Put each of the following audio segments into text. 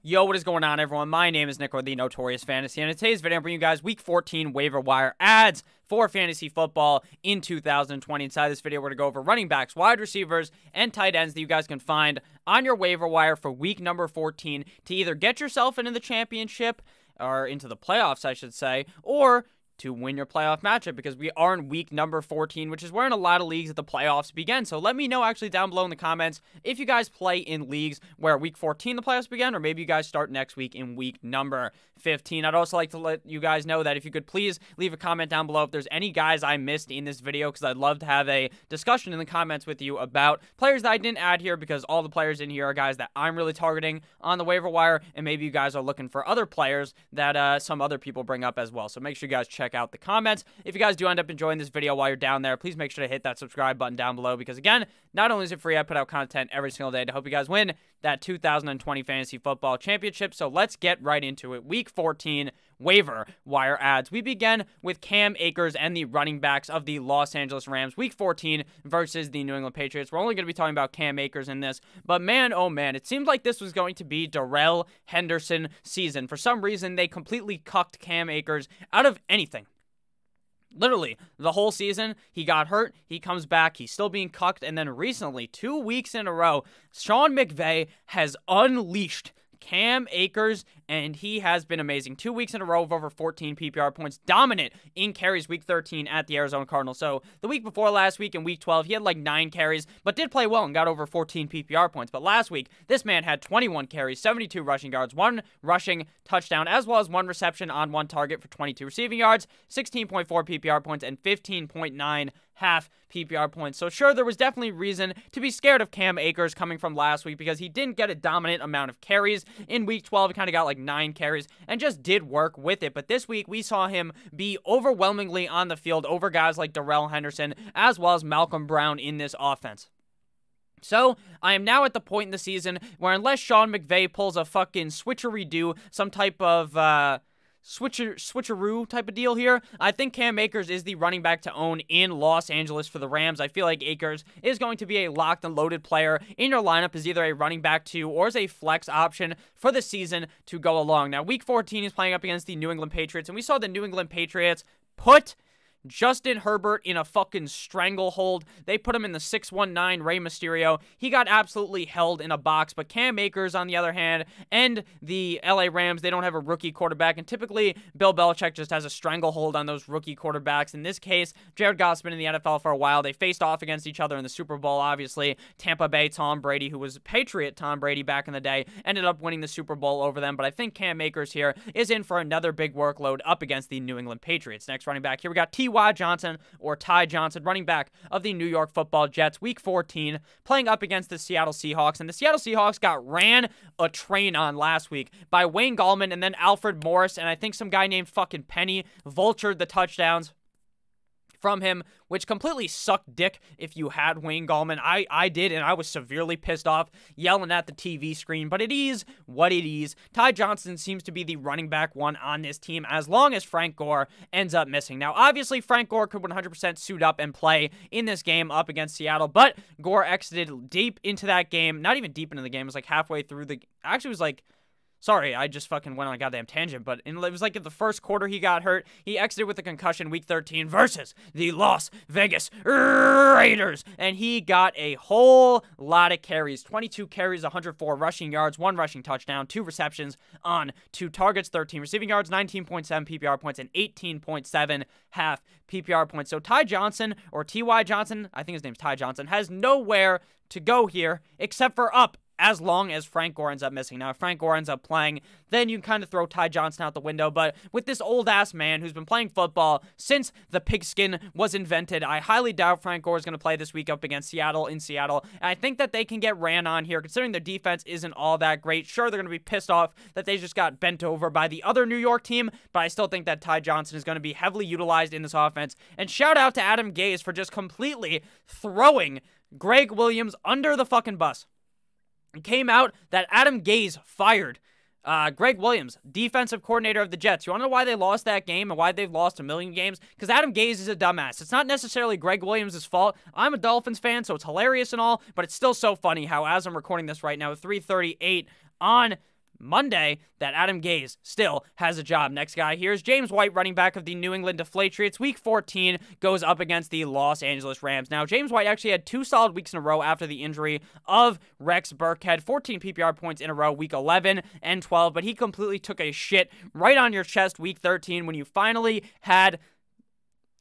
Yo, what is going on, everyone? My name is Nick, or the Notorious Fantasy, and in today's video, I'm bringing you guys Week 14 waiver wire ads for fantasy football in 2020. Inside this video, we're going to go over running backs, wide receivers, and tight ends that you guys can find on your waiver wire for week number 14 to either get yourself into the championship, or into the playoffs, I should say, or to win your playoff matchup, because we are in week number 14, which is where in a lot of leagues that the playoffs begin. So let me know actually down below in the comments if you guys play in leagues where week 14 the playoffs begin, or maybe you guys start next week in week number 15. I'd also like to let you guys know that if you could please leave a comment down below if there's any guys I missed in this video, because I'd love to have a discussion in the comments with you about players that I didn't add here, because all the players in here are guys that I'm really targeting on the waiver wire, and maybe you guys are looking for other players that some other people bring up as well. So make sure you guys check out the comments. If you guys do end up enjoying this video while you're down there, please make sure to hit that subscribe button down below, because again, not only is it free, I put out content every single day to help you guys win that 2020 Fantasy Football Championship. So let's get right into it. Week 14 waiver wire ads. We begin with Cam Akers and the running backs of the Los Angeles Rams. Week 14 versus the New England Patriots. We're only going to be talking about Cam Akers in this, but man, oh man, it seemed like this was going to be Cordarrelle Henderson season. For some reason, they completely cucked Cam Akers out of anything. Literally, the whole season, he got hurt, he comes back, he's still being cucked, and then recently, 2 weeks in a row, Sean McVay has unleashed Cam Akers, and he has been amazing. 2 weeks in a row of over 14 PPR points, dominant in carries week 13 at the Arizona Cardinals. So the week before last week in week 12, he had like 9 carries, but did play well and got over 14 PPR points. But last week, this man had 21 carries, 72 rushing yards, 1 rushing touchdown, as well as 1 reception on 1 target for 22 receiving yards, 16.4 PPR points, and 15.9 half PPR points. So sure, there was definitely reason to be scared of Cam Akers coming from last week, because he didn't get a dominant amount of carries. In week 12, he kind of got like 9 carries and just did work with it. But this week, we saw him be overwhelmingly on the field over guys like Cordarrelle Henderson, as well as Malcolm Brown in this offense. So, I am now at the point in the season where unless Sean McVay pulls a fucking switcheroo, some type of, switcheroo type of deal here, I think Cam Akers is the running back to own in Los Angeles for the Rams. I feel like Akers is going to be a locked and loaded player in your lineup as either a running back 2 or as a flex option for the season to go along. Now, week 14 is playing up against the New England Patriots, and we saw the New England Patriots put Justin Herbert in a fucking stranglehold. They put him in the 619 Rey Mysterio. He got absolutely held in a box, but Cam Akers, on the other hand, and the LA Rams, they don't have a rookie quarterback, and typically Bill Belichick just has a stranglehold on those rookie quarterbacks. In this case, Jared Goff's been in the NFL for a while. They faced off against each other in the Super Bowl, obviously. Tampa Bay Tom Brady, who was Patriot Tom Brady back in the day, ended up winning the Super Bowl over them, but I think Cam Akers here is in for another big workload up against the New England Patriots. Next running back here, we got Ty Johnson, or Ty Johnson, running back of the New York Football Jets, week 14, playing up against the Seattle Seahawks. And the Seattle Seahawks got ran a train on last week by Wayne Gallman and then Alfred Morris, and I think some guy named fucking Penny vultured the touchdowns from him, which completely sucked dick if you had Wayne Gallman. I did, and I was severely pissed off yelling at the TV screen, but it is what it is. Ty Johnson seems to be the running back 1 on this team as long as Frank Gore ends up missing. Now, obviously, Frank Gore could 100% suit up and play in this game up against Seattle, but Gore exited deep into that game. Not even deep into the game. It was like halfway through the... Actually, it was like... Sorry, I just fucking went on a goddamn tangent, but it was like in the first quarter he got hurt. He exited with a concussion week 13 versus the Las Vegas Raiders, and he got a whole lot of carries. 22 carries, 104 rushing yards, 1 rushing touchdown, 2 receptions on 2 targets, 13 receiving yards, 19.7 PPR points, and 18.7 half PPR points. So Ty Johnson, or T.Y. Johnson, I think his name's Ty Johnson, has nowhere to go here except for up, as long as Frank Gore ends up missing. Now, if Frank Gore ends up playing, then you can kind of throw Ty Johnson out the window. But with this old-ass man who's been playing football since the pigskin was invented, I highly doubt Frank Gore is going to play this week up against Seattle in Seattle. And I think that they can get ran on here, considering their defense isn't all that great. Sure, they're going to be pissed off that they just got bent over by the other New York team, but I still think that Ty Johnson is going to be heavily utilized in this offense. And shout out to Adam Gase for just completely throwing Greg Williams under the fucking bus. It came out that Adam Gase fired Greg Williams, defensive coordinator of the Jets. You want to know why they lost that game and why they've lost a million games? Because Adam Gase is a dumbass. It's not necessarily Greg Williams' fault. I'm a Dolphins fan, so it's hilarious and all, but it's still so funny how, as I'm recording this right now, at 3:38 on Monday that Adam Gase still has a job. Next guy here is James White, running back of the New England Deflatriots. Week 14 goes up against the Los Angeles Rams. Now, James White actually had 2 solid weeks in a row after the injury of Rex Burkhead. 14 PPR points in a row, week 11 and 12, but he completely took a shit right on your chest week 13 when you finally had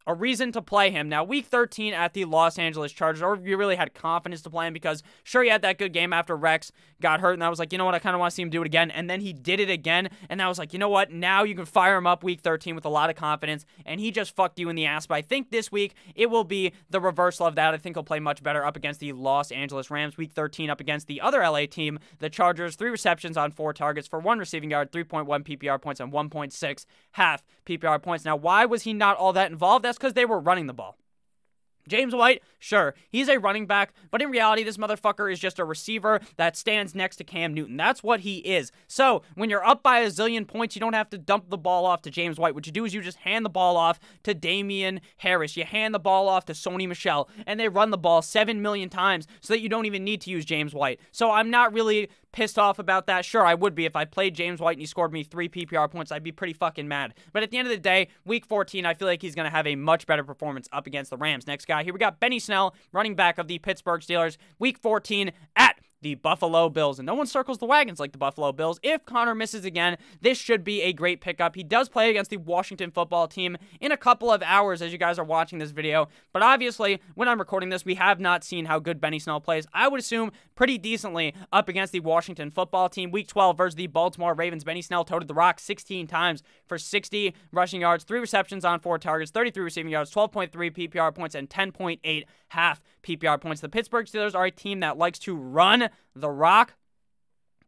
a reason to play him. Now, week 13 at the Los Angeles Chargers, or you really had confidence to play him because, sure, he had that good game after Rex got hurt, and I was like, you know what, I kind of want to see him do it again, and then he did it again, and I was like, you know what, now you can fire him up week 13 with a lot of confidence, and he just fucked you in the ass. But I think this week, it will be the reversal of that. I think he'll play much better up against the Los Angeles Rams. Week 13 up against the other LA team, the Chargers. 3 receptions on 4 targets for 1 receiving yard, 3.1 PPR points, and 1.6 half PPR points. Now, why was he not all that involved? That's because they were running the ball. James White, sure, he's a running back, but in reality, this motherfucker is just a receiver that stands next to Cam Newton. That's what he is. So, when you're up by a zillion points, you don't have to dump the ball off to James White. What you do is you just hand the ball off to Damian Harris. You hand the ball off to Sony Michel, and they run the ball 7 million times so that you don't even need to use James White. So, I'm not really pissed off about that. Sure, I would be. If I played James White and he scored me 3 PPR points, I'd be pretty fucking mad. But at the end of the day, week 14, I feel like he's going to have a much better performance up against the Rams. Next guy, here we got Benny Snell, running back of the Pittsburgh Steelers, week 14 at the Buffalo Bills. And no one circles the wagons like the Buffalo Bills. If Connor misses again, this should be a great pickup. He does play against the Washington football team in a couple of hours as you guys are watching this video. But obviously, when I'm recording this, we have not seen how good Benny Snell plays. I would assume pretty decently up against the Washington football team. Week 12 versus the Baltimore Ravens. Benny Snell toted the rock 16 times for 60 rushing yards, 3 receptions on 4 targets, 33 receiving yards, 12.3 PPR points, and 10.8 half PPR points. The Pittsburgh Steelers are a team that likes to run the rock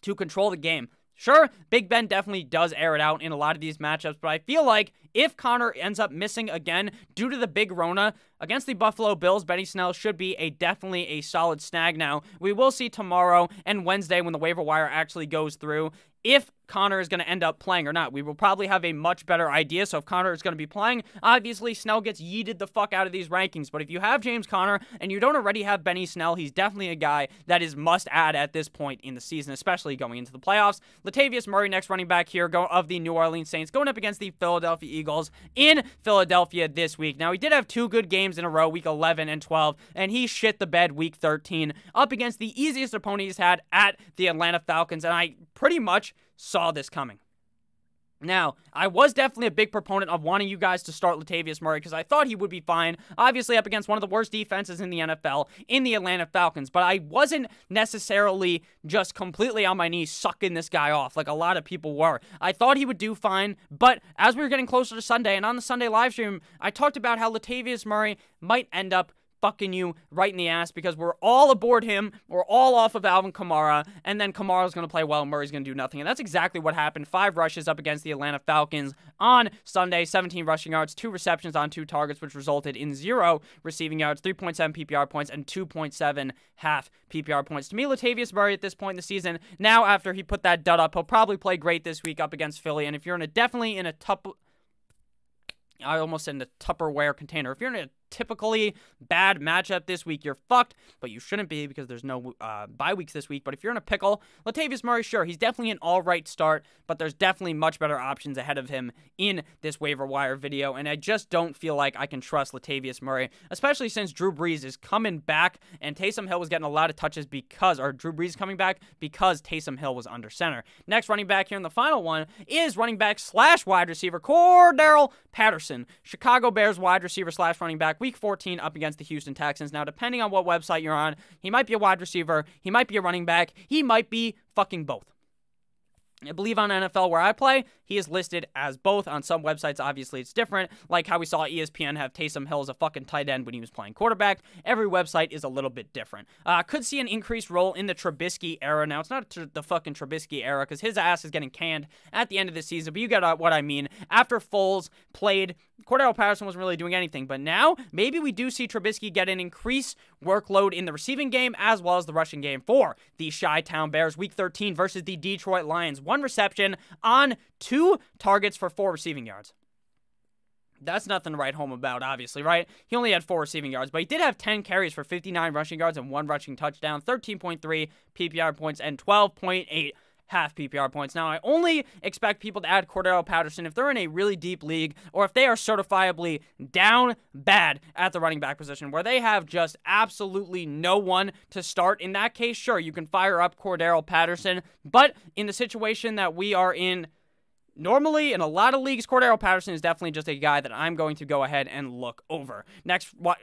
to control the game. Sure, Big Ben definitely does air it out in a lot of these matchups, but I feel like if Connor ends up missing again due to the big Rona against the Buffalo Bills, Benny Snell should be definitely a solid snag. Now, we will see tomorrow and Wednesday when the waiver wire actually goes through if Connor is going to end up playing or not. We will probably have a much better idea. So if Connor is going to be playing, obviously Snell gets yeeted the fuck out of these rankings. But if you have James Conner and you don't already have Benny Snell, he's definitely a guy that is must add at this point in the season, especially going into the playoffs. Latavius Murray, next running back here of the New Orleans Saints, going up against the Philadelphia Eagles in Philadelphia this week. Now, he did have 2 good games in a row, week 11 and 12, and he shit the bed week 13 up against the easiest opponent he's had at the Atlanta Falcons, and I pretty much saw this coming. Now, I was definitely a big proponent of wanting you guys to start Latavius Murray because I thought he would be fine, obviously up against one of the worst defenses in the NFL in the Atlanta Falcons, but I wasn't necessarily just completely on my knees sucking this guy off like a lot of people were. I thought he would do fine, but as we were getting closer to Sunday, and on the Sunday live stream, I talked about how Latavius Murray might end up fucking you right in the ass because we're all aboard him, we're all off of Alvin Kamara, and then Kamara's going to play well and Murray's going to do nothing. And that's exactly what happened. 5 rushes up against the Atlanta Falcons on Sunday, 17 rushing yards, 2 receptions on 2 targets, which resulted in 0 receiving yards, 3.7 PPR points, and 2.7 half PPR points. To me, Latavius Murray at this point in the season, now after he put that dud up, he'll probably play great this week up against Philly. And if you're definitely in a I almost said in a Tupperware container. If you're in a typically bad matchup this week, you're fucked, but you shouldn't be because there's no bye weeks this week. But if you're in a pickle, Latavius Murray, sure, he's definitely an all-right start, but there's definitely much better options ahead of him in this waiver wire video, and I just don't feel like I can trust Latavius Murray, especially since Drew Brees is coming back, and Taysom Hill was getting a lot of touches Drew Brees coming back because Taysom Hill was under center. Next running back here in the final one is running back / wide receiver Cordarrelle Patterson, Chicago Bears wide receiver / running back, week 14 up against the Houston Texans. Now, depending on what website you're on, he might be a wide receiver, he might be a running back, he might be fucking both. I believe on NFL where I play, he is listed as both. On some websites, obviously, it's different, like how we saw ESPN have Taysom Hill as a fucking tight end when he was playing quarterback. Every website is a little bit different. Could see an increased role in the Trubisky era. Now, it's not the fucking Trubisky era because his ass is getting canned at the end of the season, but you get what I mean. After Foles played, Cordarrelle Patterson wasn't really doing anything, but now maybe we do see Trubisky get an increased workload in the receiving game as well as the rushing game for the Chi-Town Bears, week 13 versus the Detroit Lions. 1 reception on 2 targets for 4 receiving yards. That's nothing to write home about, obviously, right? He only had 4 receiving yards, but he did have 10 carries for 59 rushing yards and 1 rushing touchdown, 13.3 PPR points, and 12.8 half PPR points. Now, I only expect people to add Cordarrelle Patterson if they're in a really deep league or if they are certifiably down bad at the running back position where they have just absolutely no one to start. In that case, sure, you can fire up Cordarrelle Patterson, but in the situation that we are in normally, in a lot of leagues, Cordarrelle Patterson is definitely just a guy that I'm going to go ahead and look over.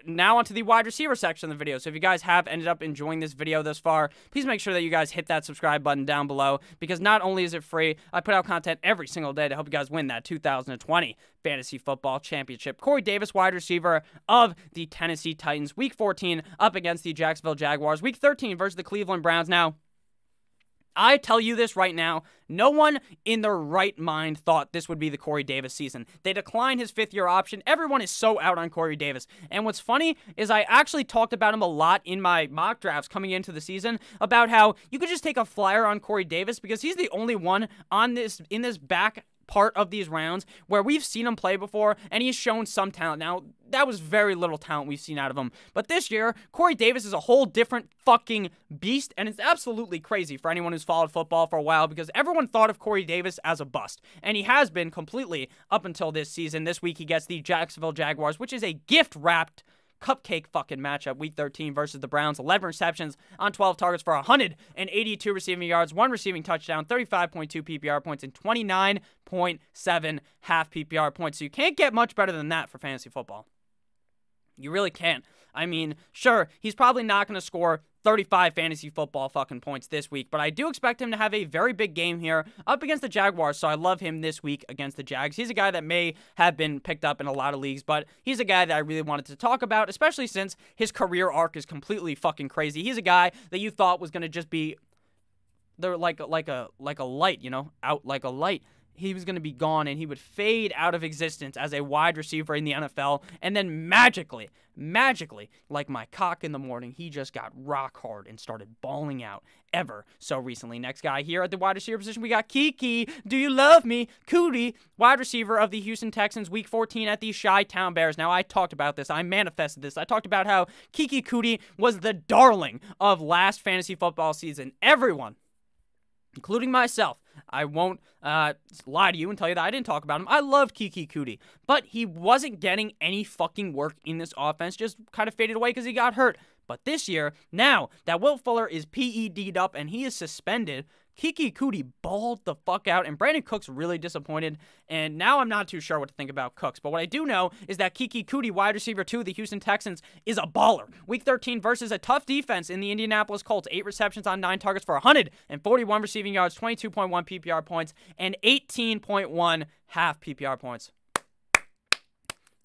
Now onto the wide receiver section of the video. So if you guys have ended up enjoying this video thus far, please make sure that you guys hit that subscribe button down below, because not only is it free, I put out content every single day to help you guys win that 2020 Fantasy Football Championship. Corey Davis, wide receiver of the Tennessee Titans, Week 14 up against the Jacksonville Jaguars, Week 13 versus the Cleveland Browns. Now, I tell you this right now, no one in their right mind thought this would be the Corey Davis season. They declined his fifth-year option. Everyone is so out on Corey Davis. And what's funny is I actually talked about him a lot in my mock drafts coming into the season about how you could just take a flyer on Corey Davis because he's the only one in this back part of these rounds where we've seen him play before and he's shown some talent. Now, that was very little talent we've seen out of him. But this year, Corey Davis is a whole different fucking beast, and it's absolutely crazy for anyone who's followed football for a while because everyone thought of Corey Davis as a bust, and he has been completely up until this season. This week, he gets the Jacksonville Jaguars, which is a gift-wrapped cupcake fucking matchup. Week 13 versus the Browns. 11 receptions on 12 targets for 182 receiving yards, 1 receiving touchdown, 35.2 PPR points, and 29.7 half PPR points. So you can't get much better than that for fantasy football. You really can't. I mean, sure, he's probably not going to score 35 fantasy football fucking points this week, but I do expect him to have a very big game here up against the Jaguars, so I love him this week against the Jags. He's a guy that may have been picked up in a lot of leagues, but he's a guy that I really wanted to talk about, especially since his career arc is completely fucking crazy. He's a guy that you thought was going to just be there like a light, you know, out like a light. He was going to be gone, and he would fade out of existence as a wide receiver in the NFL, and then magically, like my cock in the morning, he just got rock hard and started balling out ever so recently. Next guy here at the wide receiver position, we got Kiki, do you love me? Cootie, wide receiver of the Houston Texans, Week 14 at the Chi-Town Bears. Now, I talked about this. I manifested this. I talked about how Kiki Cootie was the darling of last fantasy football season. Everyone, including myself, I won't lie to you and tell you that I didn't talk about him. I loved Kiki Cootie, but he wasn't getting any fucking work in this offense, just kind of faded away because he got hurt. But this year, now that Will Fuller is PED'd up and he is suspended, Kiki Cootie balled the fuck out, and Brandon Cooks really disappointed, and now I'm not too sure what to think about Cooks. But what I do know is that Kiki Cootie, wide receiver 2 of the Houston Texans, is a baller. Week 13 versus a tough defense in the Indianapolis Colts. 8 receptions on 9 targets for 141 receiving yards, 22.1 PPR points, and 18.1 half PPR points.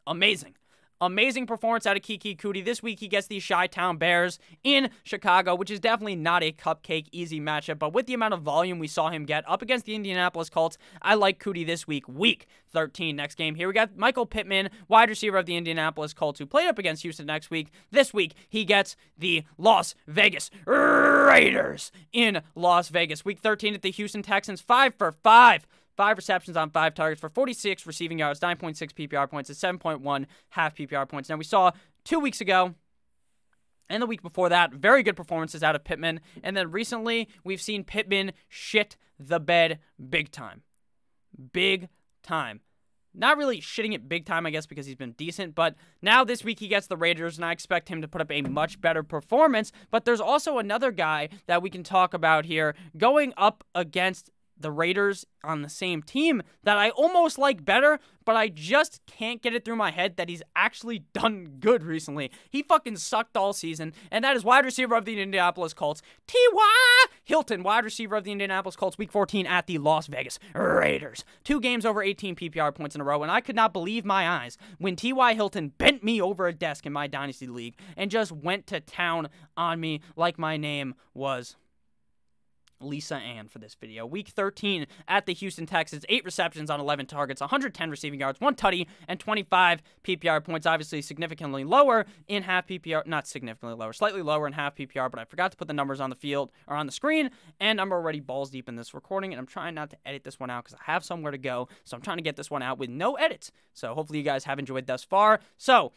Amazing. Amazing performance out of Kiki Cootie. This week, he gets the Chi-Town Bears in Chicago, which is definitely not a cupcake easy matchup, but with the amount of volume we saw him get up against the Indianapolis Colts, I like Cootie this week, Week 13. Next game here, we got Michael Pittman, wide receiver of the Indianapolis Colts, who played up against Houston next week. This week, he gets the Las Vegas Raiders in Las Vegas. Week 13 at the Houston Texans, 5 for 5. 5 receptions on 5 targets for 46 receiving yards, 9.6 PPR points, and 7.1 half PPR points. Now, we saw 2 weeks ago and the week before that very good performances out of Pittman. And then recently, we've seen Pittman shit the bed big time. Big time. Not really shitting it big time, I guess, because he's been decent. But now this week he gets the Raiders, and I expect him to put up a much better performance. But there's also another guy that we can talk about here going up against the Raiders on the same team that I almost like better, but I just can't get it through my head that he's actually done good recently. He fucking sucked all season, and that is wide receiver of the Indianapolis Colts, T.Y. Hilton, wide receiver of the Indianapolis Colts, Week 14 at the Las Vegas Raiders. 2 games over 18 PPR points in a row, and I could not believe my eyes when T.Y. Hilton bent me over a desk in my Dynasty League and just went to town on me like my name was Lisa Ann for this video. Week 13 at the Houston Texans, 8 receptions on 11 targets, 110 receiving yards, 1 tutty, and 25 PPR points. Obviously significantly lower in half PPR, not significantly lower, slightly lower in half PPR, but I forgot to put the numbers on the field or on the screen, and I'm already balls deep in this recording, and I'm trying not to edit this one out because I have somewhere to go, so I'm trying to get this one out with no edits. So hopefully you guys have enjoyed thus far. So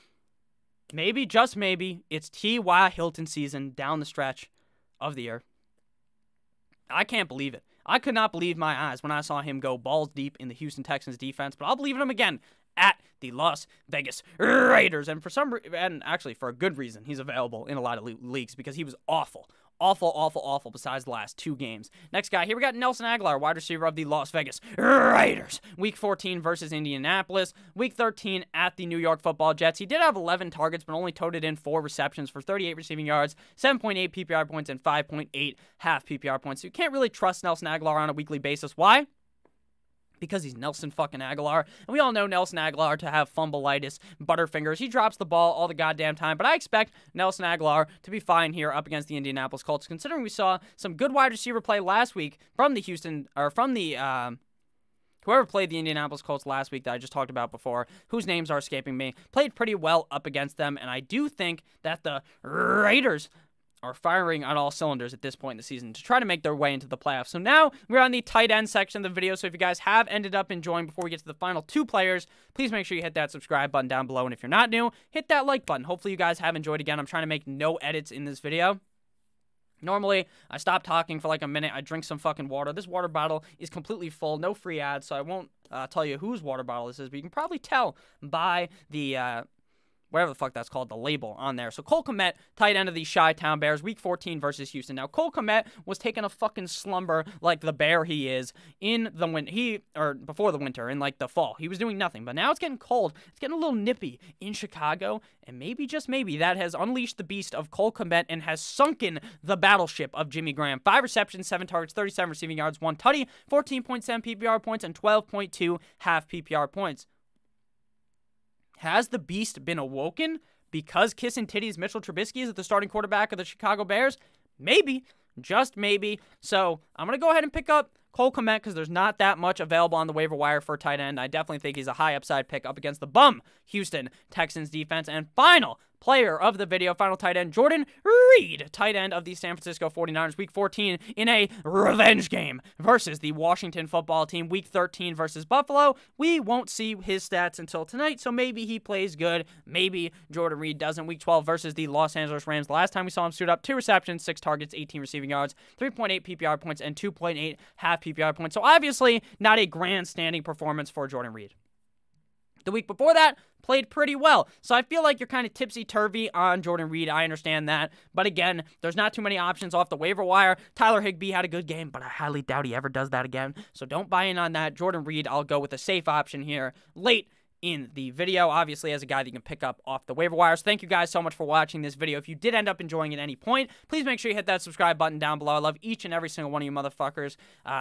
maybe, just maybe, it's T.Y. Hilton season down the stretch of the year. I can't believe it. I could not believe my eyes when I saw him go balls deep in the Houston Texans defense, but I'll believe in him again at the Las Vegas Raiders. And and actually for a good reason, he's available in a lot of leagues because he was awful. Awful besides the last 2 games. Next guy, here we got Nelson Agholor, wide receiver of the Las Vegas Raiders. Week 14 versus Indianapolis. Week 13 at the New York Football Jets. He did have 11 targets, but only toted in 4 receptions for 38 receiving yards, 7.8 PPR points, and 5.8 half PPR points. So you can't really trust Nelson Agholor on a weekly basis. Why? Because he's Nelson fucking Agholor. And we all know Nelson Agholor to have fumbleitis, butterfingers. He drops the ball all the goddamn time. But I expect Nelson Agholor to be fine here up against the Indianapolis Colts, considering we saw some good wide receiver play last week from the whoever played the Indianapolis Colts last week that I just talked about before, whose names are escaping me, played pretty well up against them. And I do think that the Raiders are firing on all cylinders at this point in the season to try to make their way into the playoffs. So now we're on the tight end section of the video. So if you guys have ended up enjoying before we get to the final 2 players, please make sure you hit that subscribe button down below. And if you're not new, hit that like button. Hopefully you guys have enjoyed again. I'm trying to make no edits in this video. Normally, I stop talking for like a minute. I drink some fucking water. This water bottle is completely full. No free ads, so I won't tell you whose water bottle this is. But you can probably tell by the whatever the fuck that's called, the label on there. So Cole Kmet, tight end of the Chi-Town Bears, Week 14 versus Houston. Now, Cole Kmet was taking a fucking slumber like the bear he is in the before the winter, in like the fall. He was doing nothing, but now it's getting cold. It's getting a little nippy in Chicago, and maybe, just maybe, that has unleashed the beast of Cole Kmet and has sunken the battleship of Jimmy Graham. 5 receptions, 7 targets, 37 receiving yards, 1 tutty, 14.7 PPR points, and 12.2 half PPR points. Has the beast been awoken because kissing titties Mitchell Trubisky is the starting quarterback of the Chicago Bears? Maybe. Just maybe. So I'm going to go ahead and pick up Cole Kmet because there's not that much available on the waiver wire for a tight end. I definitely think he's a high upside pick up against the bum Houston Texans defense. And final player of the video, final tight end, Jordan Reed, tight end of the San Francisco 49ers, Week 14 in a revenge game versus the Washington football team, Week 13 versus Buffalo. We won't see his stats until tonight, so maybe he plays good. Maybe Jordan Reed doesn't. Week 12 versus the Los Angeles Rams. The last time we saw him suit up, 2 receptions, 6 targets, 18 receiving yards, 3.8 PPR points, and 2.8 half PPR points. So obviously not a grandstanding performance for Jordan Reed. The week before that, played pretty well. So I feel like you're kind of tipsy-turvy on Jordan Reed. I understand that. But again, there's not too many options off the waiver wire. Tyler Higbee had a good game, but I highly doubt he ever does that again. So don't buy in on that. Jordan Reed, I'll go with a safe option here late in the video, obviously, as a guy that you can pick up off the waiver wires. Thank you guys so much for watching this video. If you did end up enjoying at any point, please make sure you hit that subscribe button down below. I love each and every single one of you motherfuckers.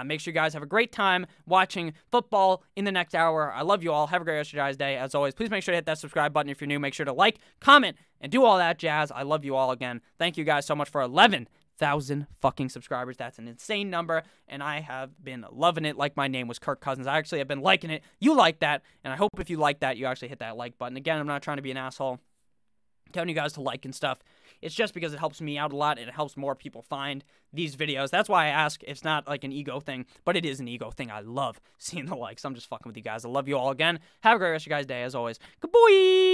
Make sure you guys have a great time watching football in the next hour. I love you all. Have a great rest of your guys' day. As always, please make sure to hit that subscribe button if you're new. Make sure to like, comment, and do all that jazz. I love you all again. Thank you guys so much for 11,000 fucking subscribers. That's an insane number, and I have been loving it like my name was Kirk Cousins. I actually have been liking it. You like that, and I hope if you like that, you actually hit that like button. Again, I'm not trying to be an asshole telling you guys to like and stuff. It's just because it helps me out a lot, and it helps more people find these videos. That's why I ask. It's not like an ego thing, but it is an ego thing. I love seeing the likes. I'm just fucking with you guys. I love you all again. Have a great rest of your guys' day, as always. Good boy!